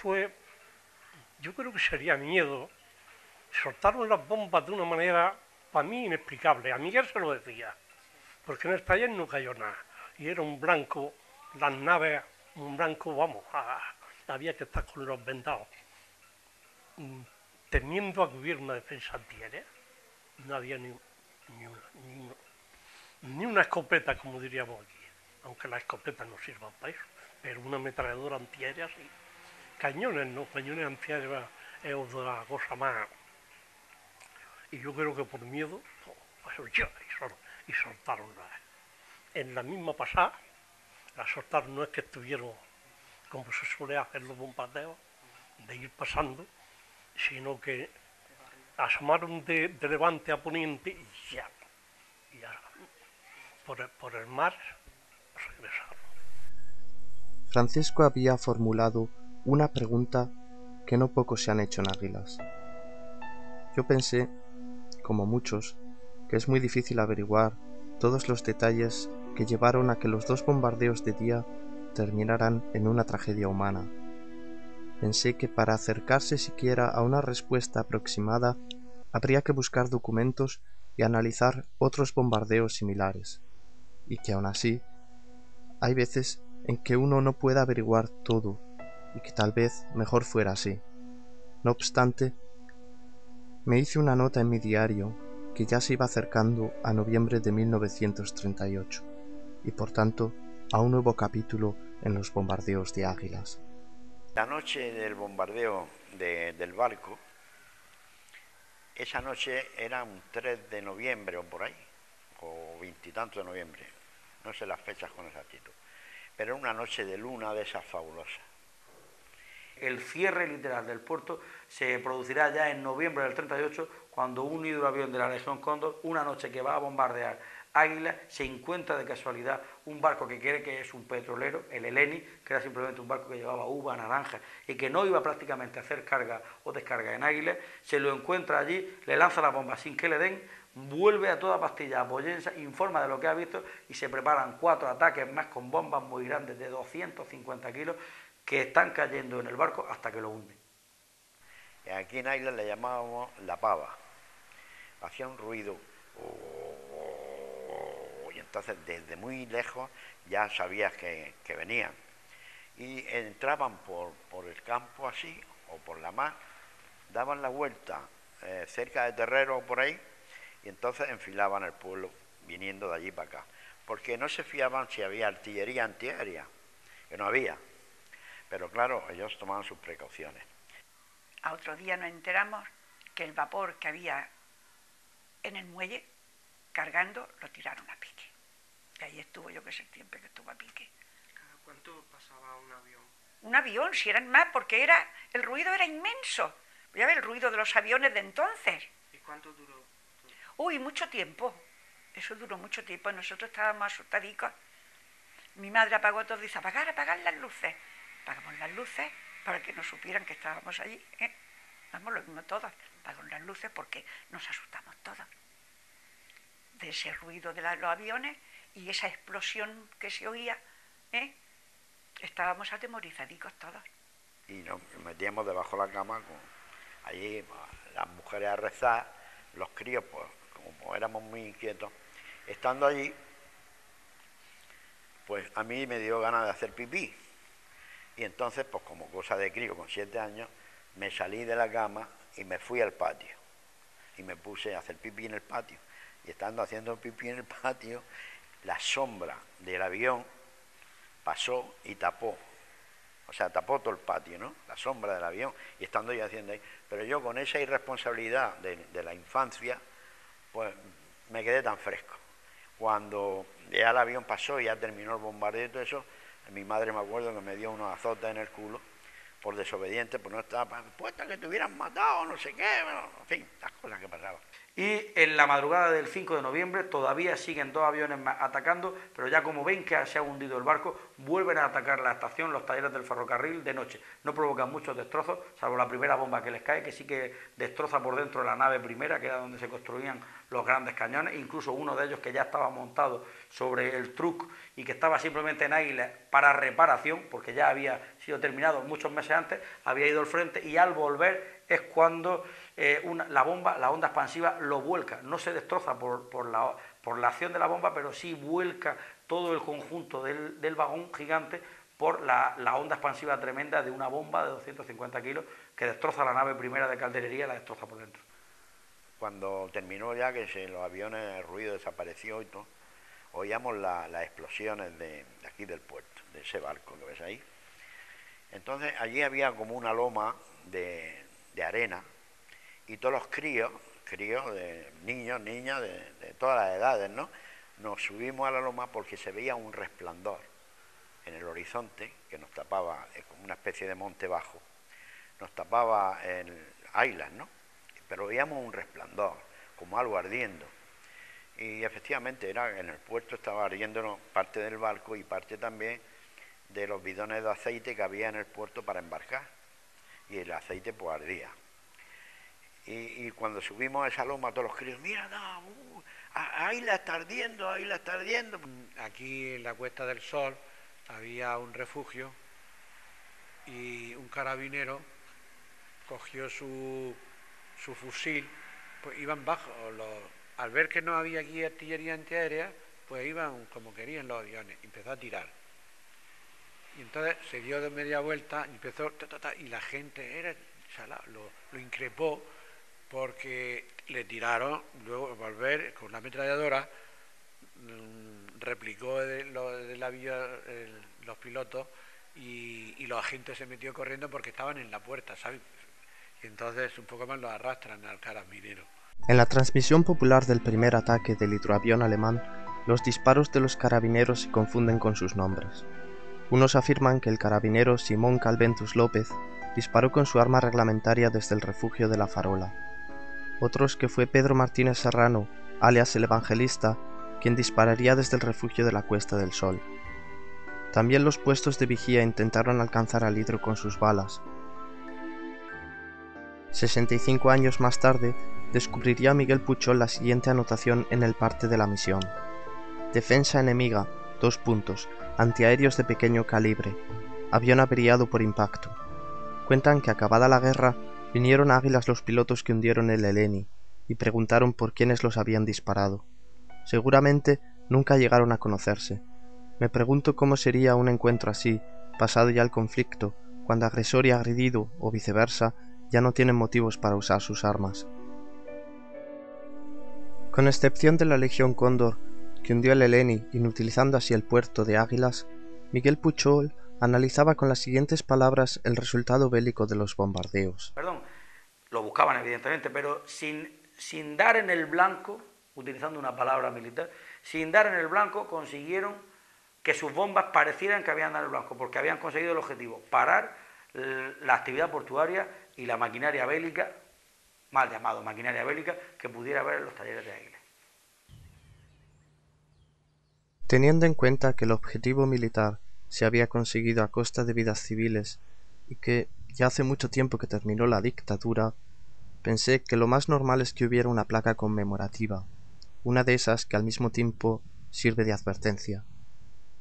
sería miedo. Soltaron las bombas de una manera, para mí, inexplicable. A Miguel se lo decía, porque en el taller no cayó nada. y era un blanco, las naves, un blanco, vamos, había que estar con los vendados. Teniendo a cubierto una defensa antiaérea, no había ni una escopeta, como diríamos aquí, aunque las escopetas no sirvan para eso, pero una ametralladora antiaérea sí. Cañones no, cañones antiaéreos es otra cosa más. Y yo creo que por miedo, pues y soltaron en la misma pasada, la soltaron, no es que estuvieron, como se suele hacer los bombardeos, de ir pasando, sino que asomaron de levante a poniente y ya por el mar regresaron. Francisco había formulado una pregunta que no pocos se han hecho en Águilas. Yo pensé, como muchos, que es muy difícil averiguar todos los detalles que llevaron a que los 2 bombardeos de día terminaran en una tragedia humana. Pensé que para acercarse siquiera a una respuesta aproximada habría que buscar documentos y analizar otros bombardeos similares, y que aún así hay veces en que uno no puede averiguar todo, y que tal vez mejor fuera así. No obstante, me hice una nota en mi diario que ya se iba acercando a noviembre de 1938, y por tanto a un nuevo capítulo en los bombardeos de Águilas. La noche del bombardeo del barco, esa noche era un 3 de noviembre o por ahí, o 20 y tanto de noviembre, no sé las fechas con exactitud, pero era una noche de luna de esas fabulosas. El cierre literal del puerto se producirá ya en noviembre del 38, cuando un hidroavión de la Legión Cóndor, una noche que va a bombardear Águilas, se encuentra de casualidad un barco que cree que es un petrolero, el Eleni, que era simplemente un barco que llevaba uva, naranja, y que no iba prácticamente a hacer carga o descarga en Águilas. Se lo encuentra allí, le lanza la bomba sin que le den, vuelve a toda pastilla a Pollensa, informa de lo que ha visto y se preparan 4 ataques más con bombas muy grandes de 250 kilos que están cayendo en el barco hasta que lo hunden. Aquí en Águilas le llamábamos la pava. Hacía un ruido y entonces desde muy lejos ya sabías que venían. Y entraban por el campo así o por la mar, daban la vuelta cerca de Terrero o por ahí y entonces enfilaban el pueblo viniendo de allí para acá. Porque no se fiaban si había artillería antiaérea, que no había. Pero claro, ellos tomaban sus precauciones. A otro día nos enteramos que el vapor que había en el muelle cargando lo tiraron a pique. Y ahí estuvo, yo que sé el tiempo que estuvo a pique. ¿Cada cuánto pasaba un avión? Un avión, si eran más, porque el ruido era inmenso. Ya ves, el ruido de los aviones de entonces. ¿Y cuánto duró? Uy, mucho tiempo. Eso duró mucho tiempo. Nosotros estábamos asustadicos. Mi madre apagó todo y dice, apagar las luces. Apagamos las luces para que no supieran que estábamos allí. Vamos, lo mismo todos. Apagamos las luces porque nos asustamos todos. De ese ruido de los aviones y esa explosión que se oía, estábamos atemorizadicos todos. Y nos metíamos debajo de la cama, allí las mujeres a rezar, los críos, pues como éramos muy inquietos, estando allí, pues a mí me dio ganas de hacer pipí. Y entonces, pues como cosa de crío, con 7 años, me salí de la cama y me fui al patio. Y me puse a hacer pipí en el patio. Y estando haciendo pipí en el patio, la sombra del avión pasó y tapó. O sea, tapó todo el patio, ¿no? La sombra del avión. Y estando yo haciendo ahí. Pero yo con esa irresponsabilidad de la infancia, pues me quedé tan fresco. Cuando ya el avión pasó y ya terminó el bombardeo y todo eso, mi madre me acuerdo que me dio unos azotes en el culo por desobediente, pues no estaba dispuesta a que te hubieran matado, no sé qué, bueno, en fin, las cosas que pasaban. Y en la madrugada del 5 de noviembre todavía siguen 2 aviones más atacando, pero ya como ven que se ha hundido el barco, vuelven a atacar la estación, los talleres del ferrocarril de noche. No provocan muchos destrozos, salvo la primera bomba que les cae, que sí que destroza por dentro de la nave primera, que era donde se construían los grandes cañones, incluso uno de ellos que ya estaba montado sobre el truck y que estaba simplemente en Águilas para reparación, porque ya había sido terminado muchos meses antes, había ido al frente y al volver es cuando la onda expansiva lo vuelca. No se destroza por la acción de la bomba, pero sí vuelca todo el conjunto del vagón gigante por la onda expansiva tremenda de una bomba de 250 kilos que destroza la nave primera de calderería y la destroza por dentro. Cuando terminó ya, que los aviones, el ruido desapareció y todo, oíamos las explosiones de aquí del puerto, de ese barco que ves ahí. Entonces allí había como una loma de arena y todos los críos de niños, niñas, de todas las edades, ¿no? Nos subimos a la loma porque se veía un resplandor en el horizonte que nos tapaba, como una especie de monte bajo, nos tapaba en Águilas, ¿no? Pero veíamos un resplandor, como algo ardiendo. Y efectivamente en el puerto estaba ardiendo parte del barco y parte también de los bidones de aceite que había en el puerto para embarcar. Y el aceite pues ardía. Y cuando subimos a esa loma, todos los críos, mira, no, Águila está ardiendo, Águila está ardiendo. Aquí en la Cuesta del Sol había un refugio y un carabinero cogió su fusil, pues iban bajo, al ver que no había aquí artillería antiaérea, pues iban como querían los aviones, empezó a tirar. Y entonces se dio de media vuelta y empezó, y la gente lo increpó porque le tiraron, luego al volver con la ametralladora, replicó los pilotos y los agentes se metió corriendo porque estaban en la puerta, ¿sabes? Y entonces un poco más los arrastran al carabinero. En la transmisión popular del primer ataque del hidroavión alemán, los disparos de los carabineros se confunden con sus nombres. Unos afirman que el carabinero Simón Calventus López disparó con su arma reglamentaria desde el refugio de La Farola. Otros que fue Pedro Martínez Serrano, alias el Evangelista, quien dispararía desde el refugio de la Cuesta del Sol. También los puestos de vigía intentaron alcanzar al hidro con sus balas. 65 años más tarde, descubriría Miguel Puchol la siguiente anotación en el parte de la misión. Defensa enemiga, : antiaéreos de pequeño calibre, avión averiado por impacto. Cuentan que acabada la guerra, vinieron a Águilas los pilotos que hundieron el Eleni y preguntaron por quiénes los habían disparado. Seguramente nunca llegaron a conocerse. Me pregunto cómo sería un encuentro así, pasado ya el conflicto, cuando agresor y agredido, o viceversa, ya no tienen motivos para usar sus armas. Con excepción de la Legión Cóndor, que hundió el Eleni inutilizando así el puerto de Águilas, Miguel Puchol analizaba con las siguientes palabras el resultado bélico de los bombardeos. Perdón, lo buscaban evidentemente, pero sin dar en el blanco, utilizando una palabra militar, sin dar en el blanco consiguieron que sus bombas parecieran que habían dado en el blanco, porque habían conseguido el objetivo, parar la actividad portuaria y la maquinaria bélica, mal llamado maquinaria bélica, que pudiera haber en los talleres de Águilas. Teniendo en cuenta que el objetivo militar se había conseguido a costa de vidas civiles y que ya hace mucho tiempo que terminó la dictadura, pensé que lo más normal es que hubiera una placa conmemorativa, una de esas que al mismo tiempo sirve de advertencia.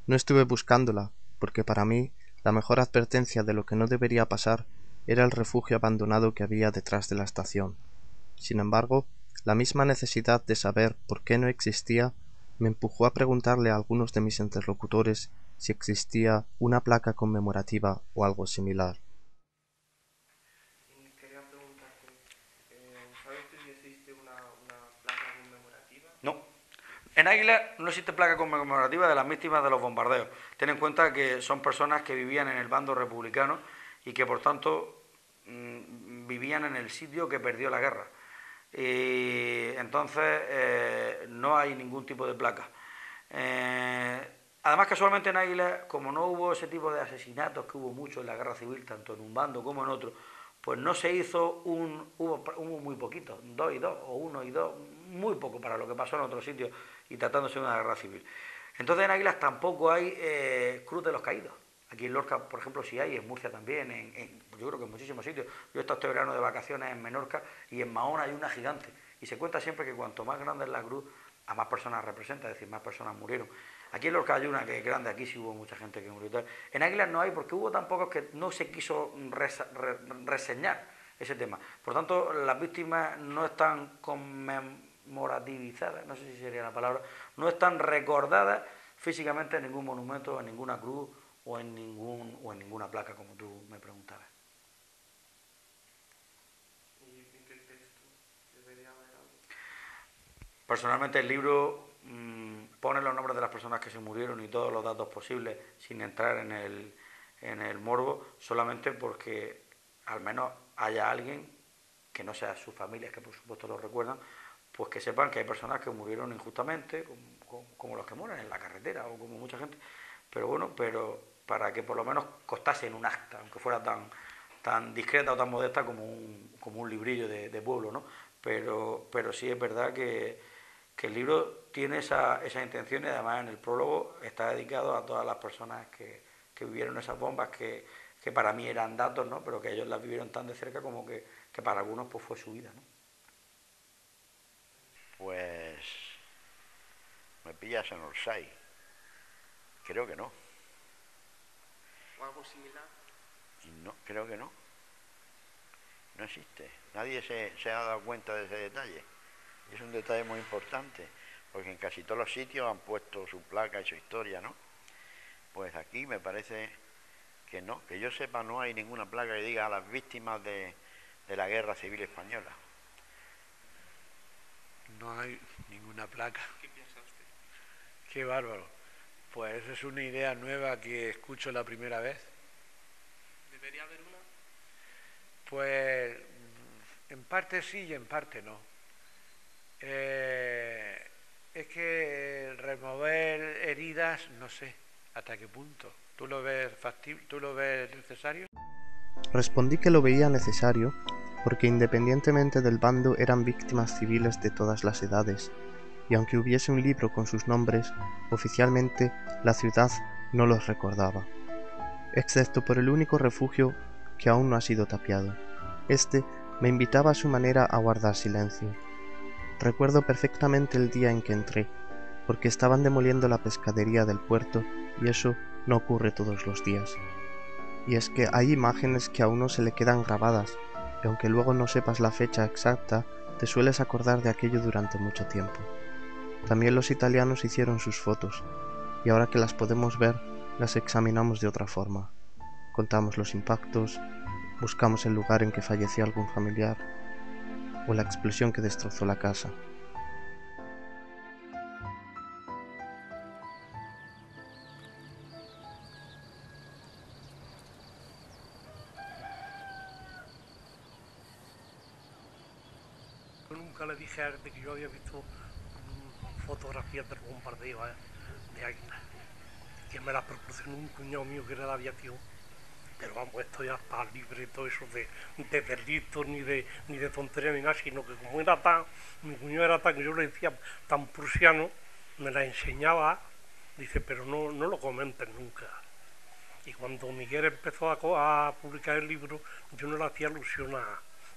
No estuve buscándola, porque para mí la mejor advertencia de lo que no debería pasar era el refugio abandonado que había detrás de la estación. Sin embargo, la misma necesidad de saber por qué no existía me empujó a preguntarle a algunos de mis interlocutores si existía una placa conmemorativa o algo similar. Quería preguntarte, ¿sabes si existe una placa conmemorativa? No. En Águilas no existe placa conmemorativa de las víctimas de los bombardeos. Ten en cuenta que son personas que vivían en el bando republicano y que por tanto vivían en el sitio que perdió la guerra. Entonces no hay ningún tipo de placa. Además, casualmente en Águilas, como no hubo ese tipo de asesinatos que hubo mucho en la guerra civil, tanto en un bando como en otro, pues no se hizo hubo muy poquito, 2 y 2 o 1 y 2, muy poco para lo que pasó en otros sitios y tratándose de una guerra civil. Entonces en Águilas tampoco hay Cruz de los Caídos. Aquí en Lorca, por ejemplo, sí hay, en Murcia también, yo creo que en muchísimos sitios. Yo he estado este verano de vacaciones en Menorca y en Mahón hay una gigante. Y se cuenta siempre que cuanto más grande es la cruz, a más personas representa, es decir, más personas murieron. Aquí en Lorca hay una que es grande, aquí sí hubo mucha gente que murió. En Águilas no hay porque hubo tan pocos que no se quiso reseñar ese tema. Por tanto, las víctimas no están conmemorativizadas, no sé si sería la palabra, no están recordadas físicamente en ningún monumento, en ninguna cruz o en ninguna placa, como tú me preguntabas. ¿Y en qué texto debería haber algo? Personalmente el libro pone los nombres de las personas que se murieron y todos los datos posibles sin entrar en el morbo, solamente porque al menos haya alguien, que no sea sus familias, que por supuesto lo recuerdan, pues que sepan que hay personas que murieron injustamente, como los que mueren en la carretera o como mucha gente, pero bueno, pero para que por lo menos costase en un acta, aunque fuera tan discreta o tan modesta como un librillo de pueblo, ¿no? Pero sí es verdad que el libro tiene esa intención, y además en el prólogo está dedicado a todas las personas que vivieron esas bombas, que para mí eran datos, ¿no? Pero que ellos las vivieron tan de cerca como que para algunos pues fue su vida, ¿no? Pues me pillas en Orsay. Creo que no. ¿O algo similar? Y no, creo que no. No existe. Nadie se ha dado cuenta de ese detalle. Es un detalle muy importante, porque en casi todos los sitios han puesto su placa y su historia, ¿no? Pues aquí me parece que no, que yo sepa, no hay ninguna placa que diga a las víctimas de la Guerra Civil Española. No hay ninguna placa. ¿Qué piensa usted? Qué bárbaro. Pues es una idea nueva que escucho la primera vez. ¿Debería haber una? Pues en parte sí y en parte no. Es que remover heridas, no sé hasta qué punto. ¿Tú lo ves factible? ¿Tú lo ves necesario? Respondí que lo veía necesario porque independientemente del bando eran víctimas civiles de todas las edades, y aunque hubiese un libro con sus nombres, oficialmente la ciudad no los recordaba, excepto por el único refugio que aún no ha sido tapiado. Este me invitaba a su manera a guardar silencio. Recuerdo perfectamente el día en que entré, porque estaban demoliendo la pescadería del puerto y eso no ocurre todos los días. Y es que hay imágenes que a uno se le quedan grabadas, y aunque luego no sepas la fecha exacta, te sueles acordar de aquello durante mucho tiempo. También los italianos hicieron sus fotos, y ahora que las podemos ver, las examinamos de otra forma. Contamos los impactos, buscamos el lugar en que falleció algún familiar, o la explosión que destrozó la casa. Yo nunca le dije a él de que yo había visto fotografías del bombardeo de Águila, que me las proporcionó un cuñado mío que era de aviación, pero vamos, esto ya está libre, todo eso de delitos, ni de tontería ni nada, sino que como era mi cuñado era tan, yo le decía, tan prusiano, me la enseñaba, dice, pero no lo comentes nunca. Y cuando Miguel empezó a publicar el libro, yo no le hacía alusión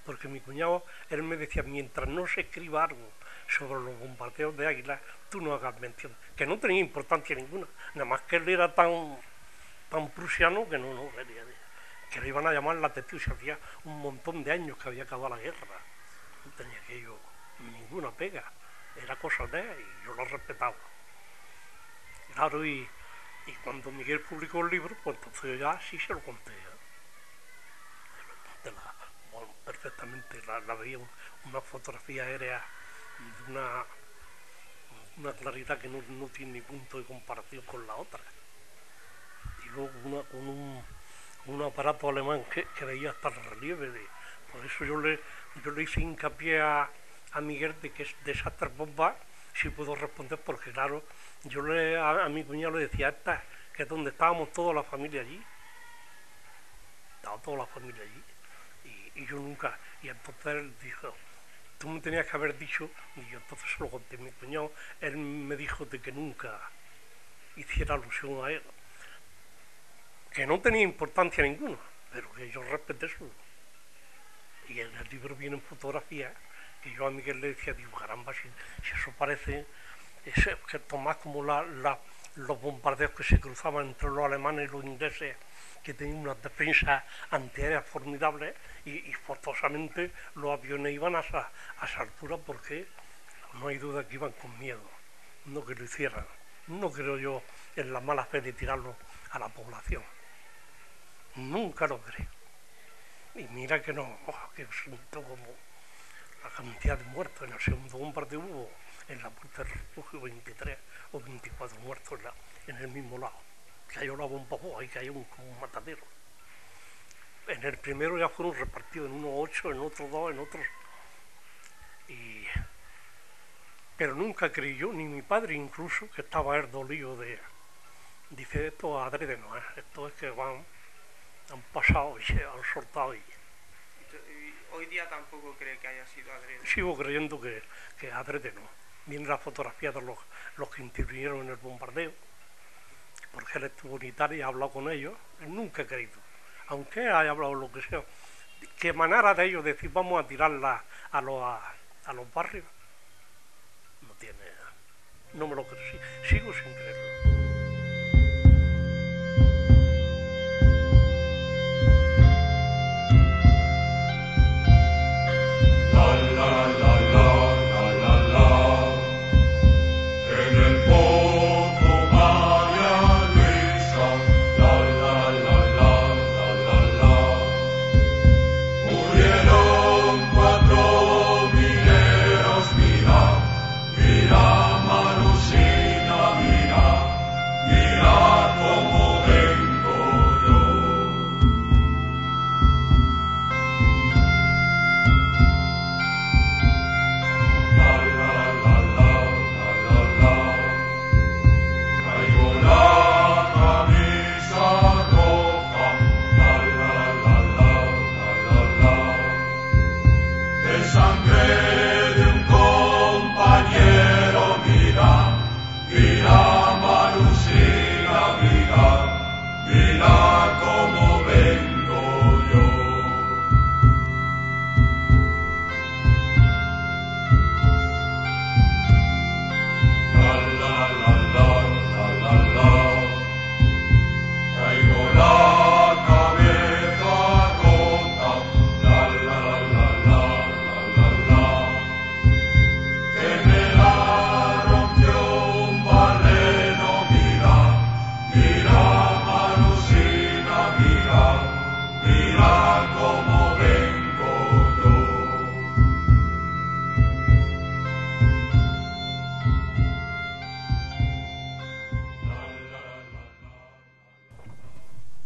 porque mi cuñado, él me decía, mientras no se escriba algo sobre los bombardeos de Águila, tú no hagas mención, que no tenía importancia ninguna, nada más que él era tan prusiano que no quería, que le iban a llamar la atención, se hacía un montón de años que había acabado la guerra, no tenía aquello ninguna pega, era cosa de él y yo lo respetaba. Claro, y cuando Miguel publicó el libro, pues entonces ya sí se lo conté. Bueno, perfectamente, la veía una fotografía aérea de una claridad que no tiene ni punto de comparación con la otra. Y luego con un aparato alemán que veía hasta el relieve. Por eso yo le hice hincapié a Miguel de que es desastre bomba, si puedo responder, porque claro, yo a mi cuñado le decía, que es donde estábamos toda la familia allí. Estaba toda la familia allí. Y yo nunca, y entonces él dijo, tú me tenías que haber dicho, y yo entonces se lo conté a mi cuñado, él me dijo de que nunca hiciera alusión a él, que no tenía importancia ninguna, pero que yo respeté eso. Y en el libro vienen fotografías que yo a Miguel le decía, digo, caramba, si eso parece, que tomás como los bombardeos que se cruzaban entre los alemanes y los ingleses, que tenían unas defensas antiaéreas formidables, y forzosamente los aviones iban a esa altura porque no hay duda que iban con miedo, no que lo hicieran. no creo yo en la mala fe de tirarlo a la población. Nunca lo creo. Y mira que no, que siento como la cantidad de muertos. En el segundo bombardeo hubo en la puerta del refugio 23 o 24 muertos en el mismo lado. Cayó la bomba, ahí cayó como un matadero. En el primero ya fueron repartidos en unos 8, en otros 2, en otros. Pero nunca creí yo, ni mi padre incluso, que estaba él dolido de... Dice, esto adrede no es, esto es que han pasado y se han soltado. Y hoy día tampoco cree que haya sido adrede. Sigo creyendo que adrede no. Viene la fotografía de los que intervinieron en el bombardeo, porque él estuvo en Italia y ha hablado con ellos. Él nunca ha creído, aunque haya hablado lo que sea, que emanara de ellos decir vamos a tirarla a los barrios. No me lo creo, sigo sin creerlo.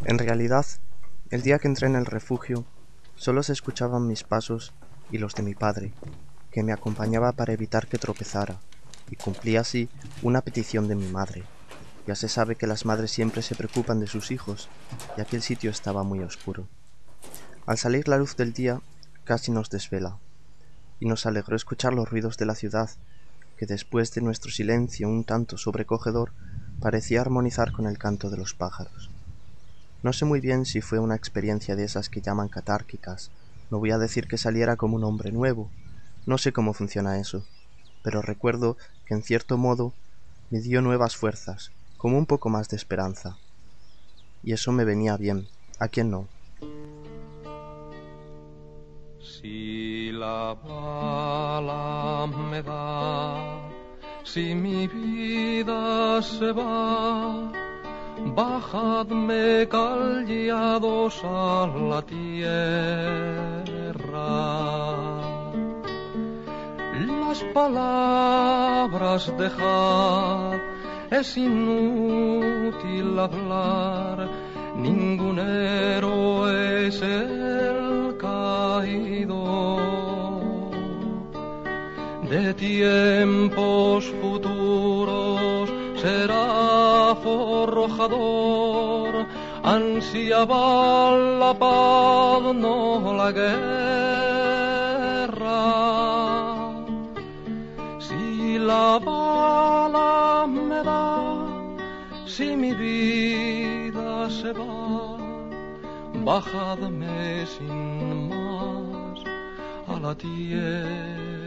En realidad, el día que entré en el refugio, solo se escuchaban mis pasos y los de mi padre, que me acompañaba para evitar que tropezara, y cumplía así una petición de mi madre. Ya se sabe que las madres siempre se preocupan de sus hijos, y aquel sitio estaba muy oscuro. Al salir la luz del día, casi nos desvela, y nos alegró escuchar los ruidos de la ciudad, que después de nuestro silencio un tanto sobrecogedor, parecía armonizar con el canto de los pájaros. No sé muy bien si fue una experiencia de esas que llaman catárquicas. No voy a decir que saliera como un hombre nuevo. No sé cómo funciona eso. Pero recuerdo que en cierto modo me dio nuevas fuerzas, como un poco más de esperanza. Y eso me venía bien. ¿A quién no? Si la bala me da, si mi vida se va, bajadme callados a la tierra. Las palabras dejad, es inútil hablar, ningún héroe es el caído. De tiempos futuros será forjador, ansiaba la paz, no la guerra. Si la bala me da, si mi vida se va, bajadme sin más a la tierra.